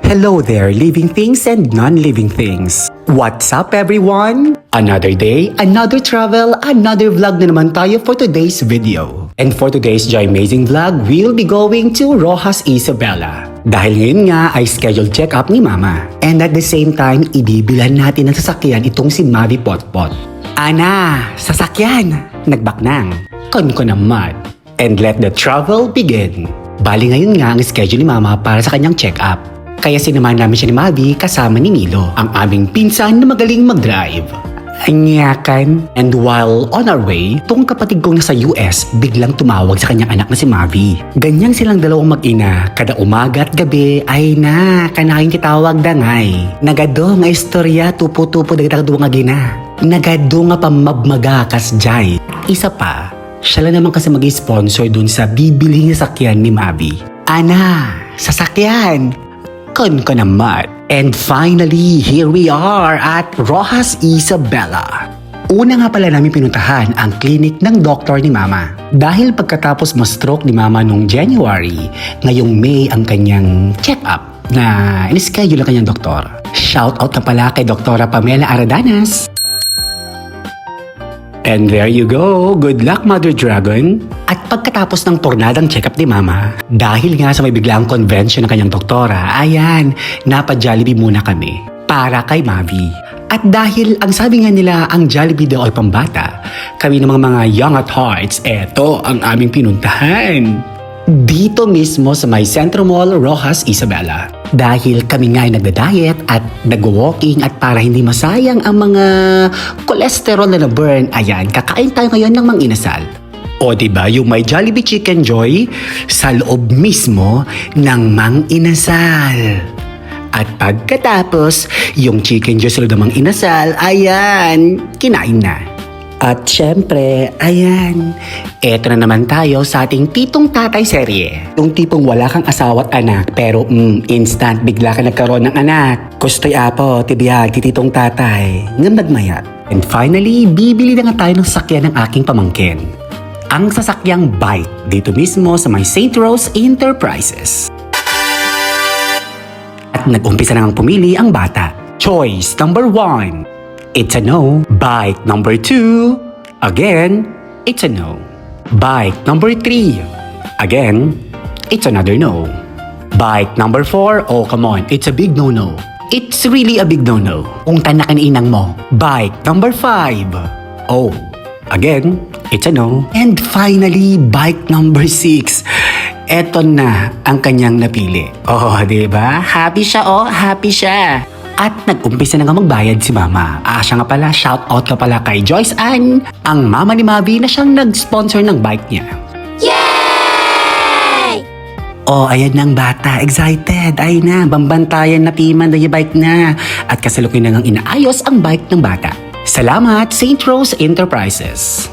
Hello there, living things and non-living things. What's up everyone? Another day, another travel, another vlog na naman tayo for today's video. And for today's Joy Amazing vlog, we'll be going to Roxas Isabela. Dahil ngayon nga ay scheduled check-up ni Mama. And at the same time, ibibilan natin ng sasakyan itong si Mavi Potpot. Ana, sasakyan! Nagbaknang. Kon ko naman. And let the travel begin. Bali ngayon nga ang schedule ni Mama para sa kanyang check-up. Kaya sinamahan namin siya ni Mavi kasama ni Milo, ang aming pinsan na magaling mag-drive. Anyakan. And while on our way, tong kapatid kong nasa US, biglang tumawag sa kanyang anak na si Mavi. Ganyan silang dalawang mag-ina, kada umaga at gabi, ay na, kanahin kitawag dangay. Nagado nga istorya, tupo-tupo dagdag nga gina. Nagado nga pamabmaga kas jay. Isa pa, siya lang naman kasi mag-sponsor dun sa bibili niya sakyan ni Mavi. Ana, sasakyan! Kon ko naman. And finally, here we are at Roxas Isabela. Una nga pala namin pinuntahan ang clinic ng doktor ni Mama. Dahil pagkatapos ma-stroke ni Mama noong January, ngayong May ang kanyang check-up na in-schedule ang kanyang doktor. Shout out na pala kay Doktora Pamela Aradanas. And there you go. Good luck, Mother Dragon. At pagkatapos ng tornadang check-up ni Mama, dahil nga sa may biglang convention ng kanyang doktora, ayan, napa-Jollibee muna kami para kay Mavi. At dahil ang sabi nga nila, ang Jollibee daw ay pambata, kami ng mga young at hearts, eto ang aming pinuntahan. Dito mismo sa may Centro Mall, Roxas Isabela. Dahil kami nga ay nagda-diet at nag-walking at para hindi masayang ang mga cholesterol na na-burn, ayan, kakain tayo ngayon ng Mang Inasal. O diba yung may Jollibee Chicken Joy sa loob mismo ng Mang Inasal. At pagkatapos, yung Chicken Joy sa loob ng Mang Inasal, ayan, kinain na. At syempre, ayan, eto na naman tayo sa ating titong tatay serye. Yung tipong wala kang asawa at anak, pero instant bigla ka nagkaroon ng anak. Kustoy apo, tibiyag, titong tatay, ng nagmayat. And finally, bibili na nga tayo ng sasakyan ng aking pamangkin. Ang sasakyang bike, dito mismo sa may St. Rose Enterprises. At nag-umpisa na ngang pumili ang bata. Choice number 1. It's a no. Bike number 2. Again, it's a no. Bike number 3. Again, it's another no. Bike number 4. Oh, come on. It's a big no-no. It's really a big no-no. Kung tanakan inang mo. Bike number 5. Oh, again, it's a no. And finally, bike number 6. Eto na ang kanyang napili. Oh, diba? Happy siya, oh. Happy siya. At nag-umpisa na nga magbayad si Mama. Siya nga pala, shout out ka pala kay Joyce Ann, ang mama ni Mavi na siyang nag-sponsor ng bike niya. Yay! Oh, ayan na ang bata. Excited. Ay na, bambantayan na piman na yung bike na. At kasalukuyan na ngang inaayos ang bike ng bata. Salamat, St. Rose Enterprises.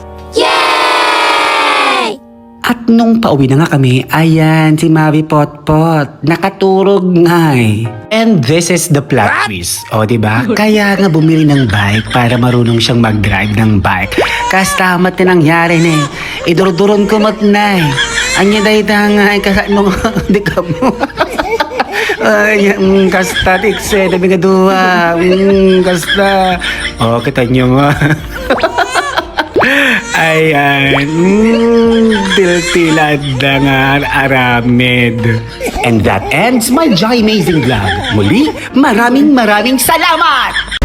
At nung pauwi na nga kami, ayan, si Mavi Potpot, nakaturog nga eh. And this is the plot twist. O, diba? Kaya nga bumili ng bike para marunong siyang mag-drive ng bike. Kasta mat na nangyari na eh. Idurduron ko mat na eh. Anya dahi nga, kasaan mo di ka mo. Ay, kasta tikse, dabi nga duwa. Kasta. O, kita nyo mo. Ayan, tiltilad nga aramid. And that ends my Joy Amazing vlog. Muli, maraming salamat!